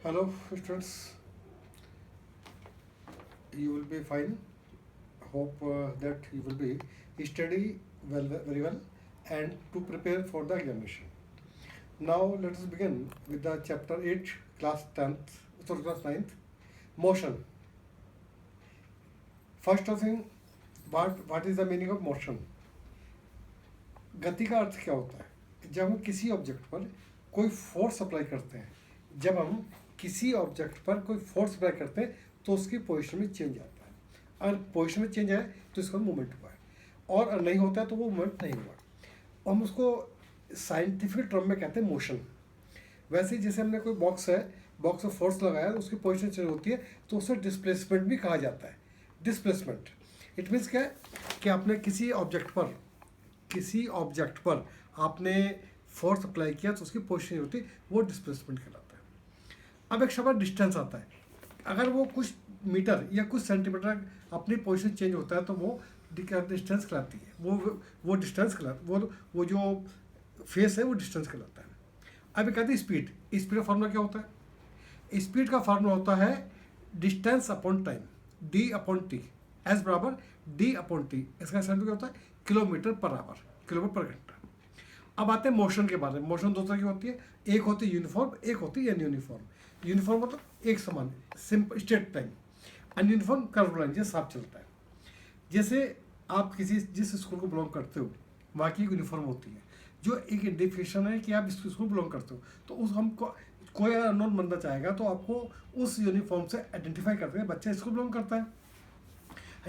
Hello, students. You will be fine. Hope that you will be study very well, and to prepare for the examination. Now let us begin with the chapter 8, class 10th, sorry, class 9th, motion. First thing, what is the meaning of motion? गति का अर्थ क्या होता है? जब हम किसी object पर कोई फोर्स अप्लाई करते हैं, जब हम किसी ऑब्जेक्ट पर कोई फोर्स अप्लाई करते हैं तो उसकी पोजीशन में चेंज आता है. अगर पोजीशन में चेंज आए तो इसका मूवमेंट हुआ है, और अगर नहीं होता है तो वो मूवमेंट नहीं हुआ. हम उसको साइंटिफिक टर्म में कहते हैं मोशन. वैसे ही जैसे हमने कोई बॉक्स है, बॉक्स में फोर्स लगाया, उसकी पोजीशन चेंज होती है तो उसे डिस्प्लेसमेंट भी कहा जाता है. डिस्प्लेसमेंट इट मीन्स क्या है कि आपने किसी ऑब्जेक्ट पर आपने फोर्स अप्लाई किया तो उसकी पोजीशन होती है, वो डिस्प्लेसमेंट कहलाता है. अब एक शब्द डिस्टेंस आता है. अगर वो कुछ मीटर या कुछ सेंटीमीटर अपनी पोजीशन चेंज होता है तो वो डिस्टेंस कहलाती है. वो डिस्टेंस कहलाता, वो जो फेस है वो डिस्टेंस कहलाता है. अब कहते हैं स्पीड. स्पीड का फार्मूला क्या होता है? स्पीड का फार्मूला होता है distance upon time, D upon T. S बराबर डी अपॉन टी. इसका सेंस क्या होता है? किलोमीटर पर आवर, किलोमीटर पर घंटा. अब आते हैं मोशन के बारे में. मोशन दो तरह की होती है. एक होती है यूनिफॉर्म, एक होती है अनयूनिफॉर्म. यूनिफॉर्म मतलब एक समान, simple straight line. Ununiform curve line, जैसे साफ चलता है. जैसे आप जिस स्कूल को बिलोंग करते हो वहाँ की यूनिफॉर्म होती है, जो एक इंडिकेशन है कि आप इस स्कूल को बिलोंग करते हो. तो उस हमको कोई अगर अननोन बंदा चाहेगा तो आपको उस यूनिफॉर्म से आइडेंटिफाई करते हैं बच्चा इसको बिलोंग करता है.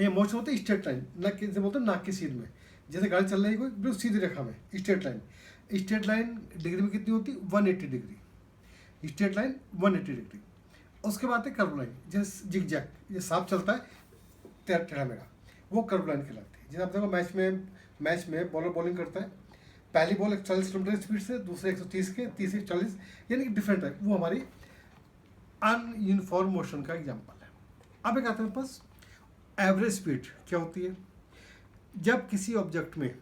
ये मोशन होती है स्ट्रेट लाइन, ना किसी बोलते हैं नाक की सीध में. जैसे गाड़ी चल रही है कोई बिल्कुल सीधी रेखा में, straight line. Straight line degree में कितनी होती है? 180 डिग्री. Straight line 180 degree. उसके बाद है कर्व लाइन, जैसे जिग जैग, ये सांप चलता है टेढ़ा मेढ़ा, वो कर्व लाइन कहलाती है. जैसे आप देखो मैच में बॉलर बॉलिंग करता है, पहली बॉल 140 किलोमीटर स्पीड से, दूसरे 130 के, तीसरे 40, यानी कि डिफरेंट है. वो हमारी अनयूनिफॉर्म मोशन का एग्जाम्पल है. अब एक आते हैं पास एवरेज स्पीड. क्या होती है? जब किसी ऑब्जेक्ट में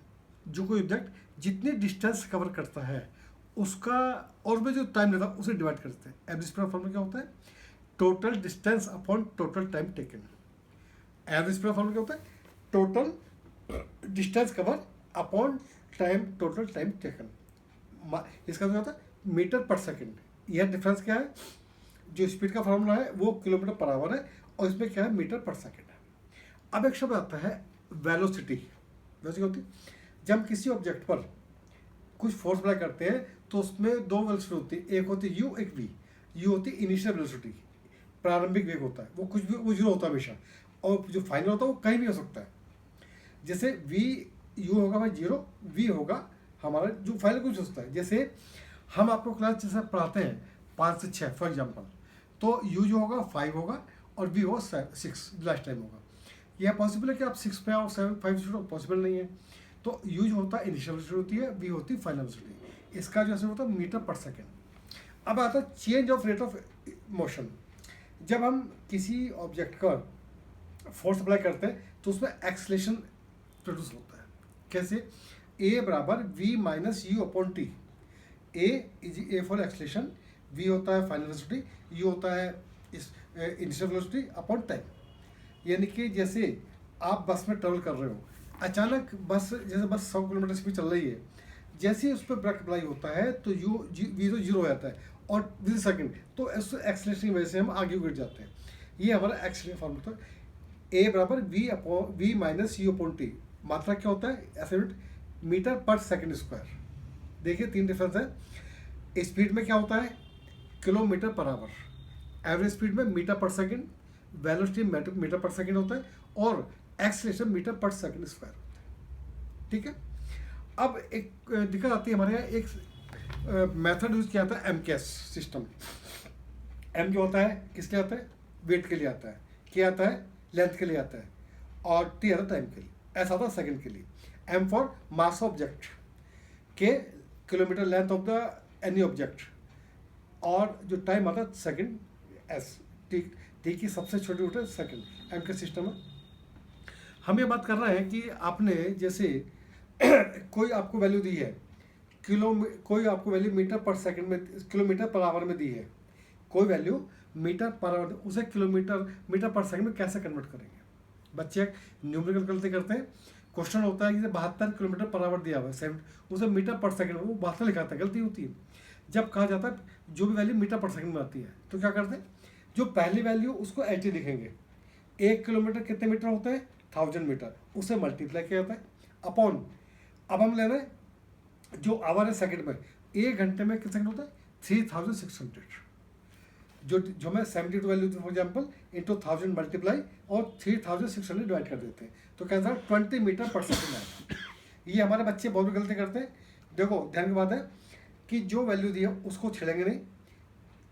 जो कोई ऑब्जेक्ट जितनी डिस्टेंस कवर करता है उसका और में जो टाइम लेता है उसे डिवाइड करते हैं. एवरेज स्पीड का फॉर्मूला क्या होता है? Total distance upon total time taken. Average speed का फॉर्मूला क्या होता है? Total distance cover upon time, total time taken. इसका क्या होता है? मीटर पर सेकेंड. यह डिफरेंस क्या है? जो स्पीड का फॉर्मूला है वो किलोमीटर पर आवर है, और इसमें क्या है? मीटर पर सेकेंड है. अब एक शब्द आता है वेलोसिटी. वेलोसिटी होती है जब किसी ऑब्जेक्ट पर कुछ फोर्स अप्लाई करते हैं तो उसमें दो वेलोसिटी होती है, एक होती है यू, एक वी. यू होती है इनिशियल वेलोसिटी, प्रारंभिक वेग होता है, वो कुछ भी वो जीरो होता है हमेशा, और जो फाइनल होता है वो कहीं भी हो सकता है. जैसे वी यू होगा भाई जीरो, वी होगा हमारा जो फाइनल कुछ हो सकता है. जैसे हम आपको क्लास जैसे पढ़ाते हैं 5 से 6 फॉर एग्जाम्पल, तो यू जो होगा 5 होगा और वी होगा 6 लास्ट टाइम होगा. यह पॉसिबल है कि आप 6 पे आओ 5 शुरू, पॉसिबल नहीं है. तो यू जो होता है इनिशियल वेलोसिटी होती है, वी होती है फाइनल वेलोसिटी. इसका जो होता है मीटर पर सेकेंड. अब आता है change of rate of motion. जब हम किसी ऑब्जेक्ट का फोर्स अप्लाई करते हैं तो उसमें एक्सलेशन प्रोड्यूस होता है. कैसे? ए बराबर V minus you upon T. A for acceleration, V होता है फाइनल वेलोसिटी, यू होता है इस इनिशियल वेलोसिटी अपॉन टाइम. यानी कि जैसे आप बस में ट्रेवल कर रहे हो, अचानक जैसे बस 100 किलोमीटर स्पीड चल रही है, जैसे ही उस पर ब्रेक अप्लाई होता है तो वी तो जीरो हो जाता है, और विद सेकेंड तो एक्सलेशन की वजह से हम आगे गिर जाते हैं. ये हमारा एक्सलेशन फॉर्मूला था. ए बराबर V minus you upon T. मात्रा क्या होता है? ऐसे मीटर पर सेकेंड स्क्वायर. देखिए 3 डिफरेंस है. स्पीड में क्या होता है? Kilometre per hour. Average speed में मीटर पर सेकेंड, वेलोसिटी मीटर पर सेकेंड होता है, और एक्सलेशन मीटर पर सेकेंड स्क्वायर होता है. ठीक है. अब एक दिक्कत आती है हमारे यहाँ, एक मेथड यूज किया जाता है एमकेएस सिस्टम. एम जो होता है किसके आता है? वेट के लिए आता है. क्या आता है? लेंथ के लिए आता है. और टी आता है टाइम के लिए. एस आता है सेकेंड के लिए. एम फॉर मास ऑब्जेक्ट, के kilometre length of the any object, और जो टाइम आता है सेकेंड, एस. ठीक. टी की सबसे छोटी रूट है सेकेंड. एम के सिस्टम है. हम ये बात कर रहे हैं कि आपने जैसे कोई आपको वैल्यू दी है, कोई आपको वैल्यू मीटर पर सेकंड में, किलोमीटर पर आवर में दी है, कोई वैल्यू मीटर पर आवर उसे मीटर पर सेकंड में कैसे कन्वर्ट करेंगे। बच्चे न्यूमेरिकल गलती करते हैं। क्वेश्चन होता है कि 72 किलोमीटर पर आवर दिया हुआ है, उसे मीटर पर सेकंड में वो 72 लिखाता है, गलती होती है। जब कहा जाता है जो भी वैल्यू मीटर पर सेकंड में आती है तो क्या करते हैं, जो पहली वैल्यू उसको 80 लिखेंगे। 1 किलोमीटर कितने मीटर होते हैं, 1000 मीटर, उसे मल्टीप्लाई किया जाता है अपॉन, अब हम ले रहे हैं जो आवर है सेकंड में, 1 घंटे में कितने सेकंड होता है 3600, जो मैं 72 value for example into 1000 multiply और 3600 डिवाइड कर देते हैं तो क्या आंसर 20 मीटर पर सेकंड आएगा। ये हमारे बच्चे बहुत गलती करते हैं। देखो ध्यान की बात है कि जो वैल्यू दी है उसको छेड़ेंगे नहीं,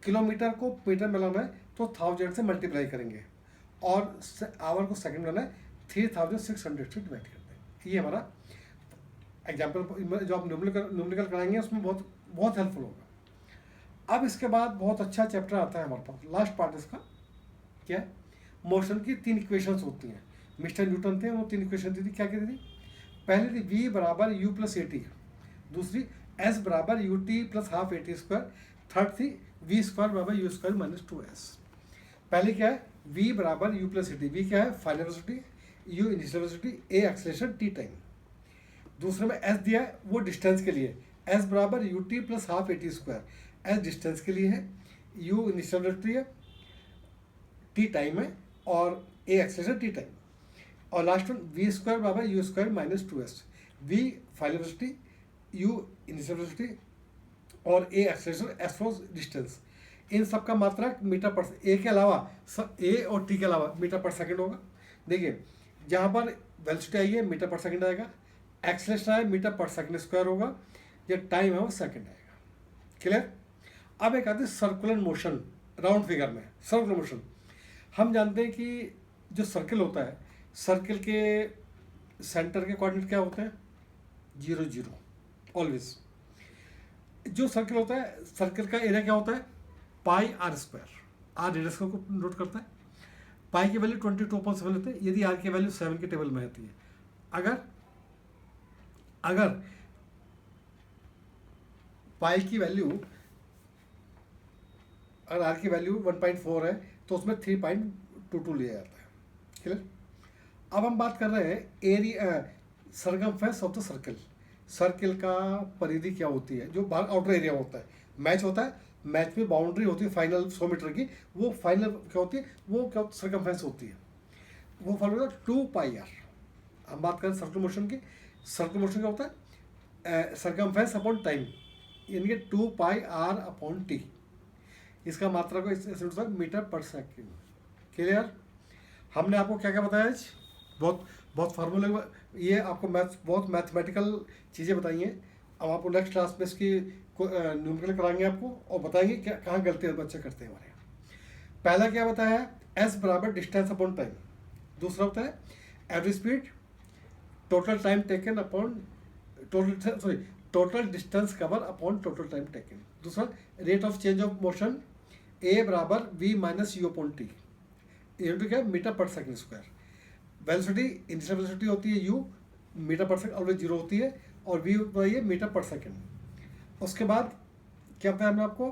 किलोमीटर को मीटर में लाना है तो 1000 से मल्टीप्लाई करेंगे और आवर को सेकंड में लाना है 3600 से डिवाइड करते हैं। ये हमारा एग्जाम्पल जो आप न्यूमेरिकल कराएंगे उसमें बहुत बहुत हेल्पफुल होगा। अब इसके बाद बहुत अच्छा चैप्टर आता है हमारे पास, लास्ट पार्ट इसका क्या है, मोशन की 3 इक्वेशंस होती हैं। मिस्टर न्यूटन थे, वो 3 इक्वेशन दी थी, क्या कहती थी, पहली थी v बराबर u प्लस ए टी, दूसरी s बराबर u t plus half a t square, third थी v स्क्वायर बराबर यू स्क्वायर माइनस 2s। पहले क्या है, v बराबर u plus a T, v क्या है final velocity, u initial velocity, a acceleration, t time. दूसरे में s दिया है वो डिस्टेंस के लिए, s बराबर u t plus half a t square, s distance के लिए है, u इनिशियल वेलोसिटी है, t टाइम है और a एक्सेलरेशन t टाइम। और लास्ट वन v स्क्वायर बराबर u square minus 2s, v final velocity, u initial velocity और a acceleration, s for distance. इन सब का मात्रक मीटर पर, a के अलावा a और t के अलावा मीटर पर सेकंड होगा। देखिए जहाँ पर वेलोसिटी आई है मीटर पर सेकंड आएगा, एक्सेलरेशन है मीटर पर सेकंड स्क्वायर होगा, जो टाइम है वो सेकंड आएगा। क्लियर। अब एक आती है सर्कुलर मोशन, राउंड फिगर में सर्कुलर मोशन। हम जानते हैं कि जो सर्कल होता है, सर्कल के सेंटर के कोऑर्डिनेट क्या होते हैं 0 0 ऑलवेज। जो सर्कल होता है, सर्कल का एरिया क्या होता है पाई आर स्क्वायर, आर रेडियस को नोट करता है। पाई की वैल्यू 22.7 लेते हैं यदि आर की वैल्यू 7 के टेबल में आती है। अगर पाई की वैल्यू, अगर आर की वैल्यू 1.4 है तो उसमें 3.22 लिया जाता है। क्लियर। अब हम बात कर रहे हैं area circumference of the circle. Circle का परिधि क्या होती है, जो बाहर आउटर एरिया होता है, मैच होता है, मैच में बाउंड्री होती है फाइनल 100 मीटर की, वो फाइनल क्या होती है, वो क्या सरकमफेरेंस होती है, वो फॉलो होता है 2πr। हम बात करें सर्कुलर मोशन की, सर्कुलर मोशन क्या होता है सरकमफेरेंस अपॉन टाइम, यानी कि 2πr अपॉन टी। इसका मात्रा को ऐसे मीटर पर सेकेंड। क्लियर। हमने आपको क्या क्या बताया आज, बहुत फार्मूले, ये आपको बहुत मैथमेटिकल चीज़ें बताई हैं। अब आपको नेक्स्ट क्लास में इसकी न्यूमेरिकल कराएंगे आपको और बताएंगे क्या कहाँ गलती बच्चे करते हैं हमारे यहाँ। पहला क्या बताया है, s बराबर डिस्टेंस अपॉन टाइम। दूसरा होता है average speed, total time taken upon total distance cover upon total time taken. दूसरा rate of change of motion, a बराबर v माइनस यू अपॉन टी, यूनिट क्या है मीटर पर second square. Velocity initial velocity होती है u, मीटर पर second always 0 होती है, और v बताइए है मीटर पर सेकंड। उसके बाद क्या बताया हमने आपको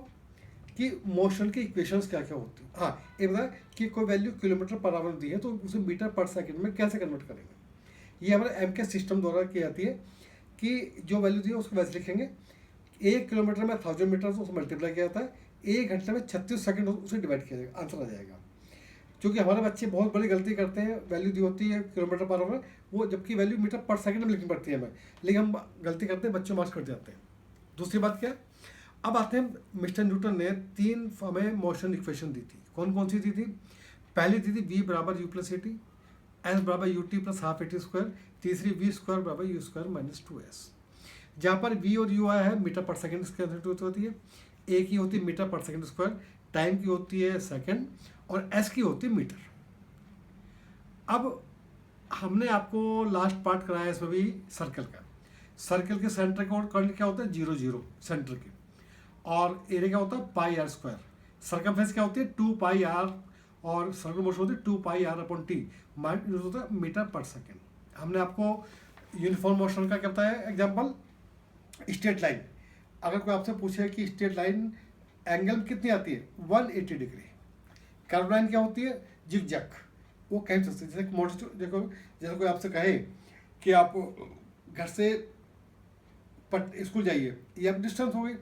कि मोशन की इक्वेशंस क्या क्या होती है। हाँ ये बताया कि कोई वैल्यू किलोमीटर पर आवर दी है तो उसे मीटर पर सेकंड में कैसे कन्वर्ट करेंगे। ये हमारे MK सिस्टम द्वारा की जाती है कि जो वैल्यू दी है उसको वैसे लिखेंगे, 1 किलोमीटर में 1000 मीटर से उसे मल्टीप्लाई किया जाता है, 1 घंटे में 36 सेकंड उसे डिवाइड किया जाएगा, आंसर आ जाएगा। क्योंकि हमारे बच्चे बहुत बड़ी गलती करते हैं, वैल्यू दी होती है किलोमीटर पर आवर, वो जबकि वैल्यू मीटर पर सेकंड में लिखनी पड़ती है हमें, लेकिन हम गलती करते हैं, बच्चे मार्क्स कट जाते हैं। दूसरी बात क्या, अब आते हैं मिस्टर न्यूटन ने 3 हमें मोशन इक्वेशन दी थी। कौन कौन सी दी थी, पहली दी थी v बराबर u plus a t, s बराबर u t plus half a t square, तीसरी v स्क्वायर बराबर यू स्क्वायर माइनस 2s। जहाँ पर v और u आया है मीटर पर सेकंड स्क्वायर होती है, a की होती है मीटर पर सेकंड स्क्वायर, टाइम की होती है सेकंड, और s की होती है मीटर। अब हमने आपको लास्ट पार्ट कराया इसमें भी सर्कल का, सर्कल के सेंटर का कोऑर्डिनेट क्या होता है 0 0 सेंटर के, और एरिया क्या होता है पाई आर स्क्वायर। सर्कमफेरेंस क्या होती है 2πr, और सर्कुलर मोशन होती है 2πr अपॉन टी, माइनस होता है मीटर पर सेकेंड। हमने आपको यूनिफॉर्म मोशन का क्या बताया एग्जाम्पल, स्ट्रेट लाइन। अगर कोई आपसे पूछे कि स्ट्रेट लाइन एंगल कितनी आती है 180 डिग्री। कर्व लाइन क्या होती है जिग जैग, वो कह सकते हैं। जैसे मोटर, देखो जैसे कोई आपसे कहे कि आप घर से स्कूल जाइए, ये आप डिस्टेंस हो गई,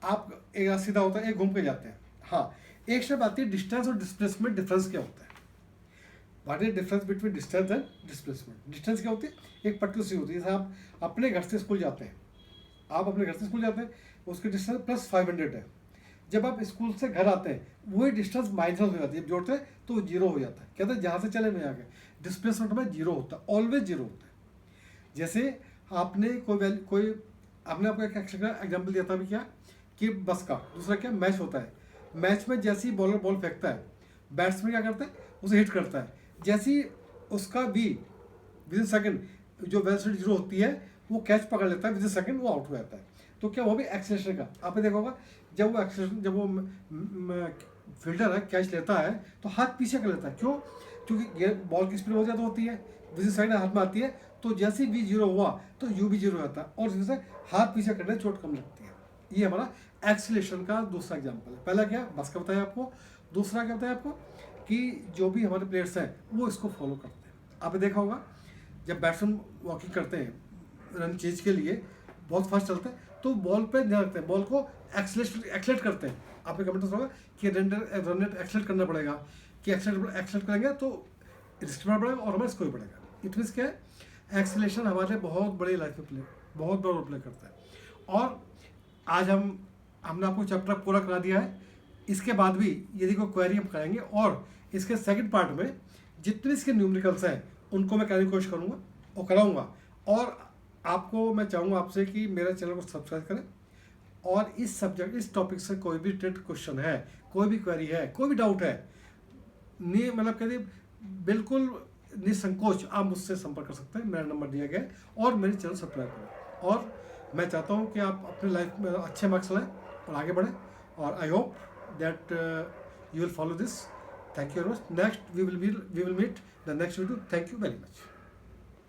आप एक रास्ता सीधा होता है, एक घूम के जाते हैं। हाँ, एक शब्द आती है डिस्टेंस और डिस्प्लेसमेंट। डिफरेंस क्या होता है, what is difference between distance and displacement. Distance क्या होती है, एक पट्टी सी होती है, जैसे आप अपने घर से स्कूल जाते हैं, आप अपने घर से स्कूल जाते हैं, उसकी डिस्टेंस प्लस 500 है। जब आप स्कूल से घर आते हैं वही डिस्टेंस माइनस हो जाती है, जब जोड़ते हैं तो जीरो हो जाता है। कहते हैं जहाँ से चले मैं आ गए, डिस्प्लेसमेंट में जीरो होता है, ऑलवेज जीरो होता है। जैसे आपने कोई आपने आपको एक एग्जाम्पल दिया था अभी, क्या कि बस का, दूसरा क्या मैच होता है। मैच में जैसे ही बॉलर बॉल फेंकता है, बैट्समैन क्या करता है उसे हिट करता है, जैसे ही उसका भी विद इन सेकंड जो वेलोसिटी जीरो होती है वो कैच पकड़ लेता है, विद इन सेकंड वो आउट हो जाता है। तो क्या वो भी एक्सेलेरेशन का आपने देखा होगा, जब वो एक्सेलेरेशन, जब वो फील्डर है कैच लेता है तो हाथ पीछे कर लेता है। क्यों, क्योंकि बॉल की स्पीड बहुत ज़्यादा होती है, विद इन सेकंड हाथ में आती है, तो जैसे भी जीरो हुआ तो यू भी जीरो रहता है, और जैसे हाथ पीछे करने चोट कम लगती है। ये हमारा एक्सीलरेशन का दूसरा एग्जांपल है। पहला क्या बस का बताया आपको, दूसरा क्या बताया आपको कि जो भी हमारे प्लेयर्स हैं वो इसको फॉलो करते हैं। आपने देखा होगा जब बैट्समैन वॉकिंग करते हैं रन चेज के लिए, बहुत फास्ट चलते हैं, तो बॉल पे ध्यान रखते हैं, बॉल को एक्सलेट करते हैं। आपने कमेंट होगा कि रन रेट एक्सलेट करना पड़ेगा, कि एक्सलेट करेंगे तो रिस्क पड़ेगा और हमारा स्कोर बढ़ेगा। इट मीन्स क्या है, एक्सेलेरेशन हमारे बहुत बड़ी लाइफ में बहुत बड़ा रोल प्ले करता है। और आज हमने आपको चैप्टर पूरा करा दिया है। इसके बाद भी यदि कोई क्वेरी हम करेंगे, और इसके सेकंड पार्ट में जितने इसके न्यूमेरिकल्स हैं उनको मैं करने की कोशिश करूँगा और कराऊँगा। और आपको मैं चाहूँगा आपसे कि मेरे चैनल को सब्सक्राइब करें, और इस सब्जेक्ट, इस टॉपिक से कोई भी रिलेटेड क्वेश्चन है, कोई भी क्वेरी है, कोई भी डाउट है, नहीं मतलब कहते बिल्कुल निसंकोच आप मुझसे संपर्क कर सकते हैं। मेरा नंबर दिया गया है, और मेरे चैनल सब्सक्राइब करें। और मैं चाहता हूँ कि आप अपनी लाइफ में अच्छे मार्क्स लाएं और आगे बढ़ें, और I hope that you will follow this. Thank you very much. Next we will meet the next video. Thank you very much.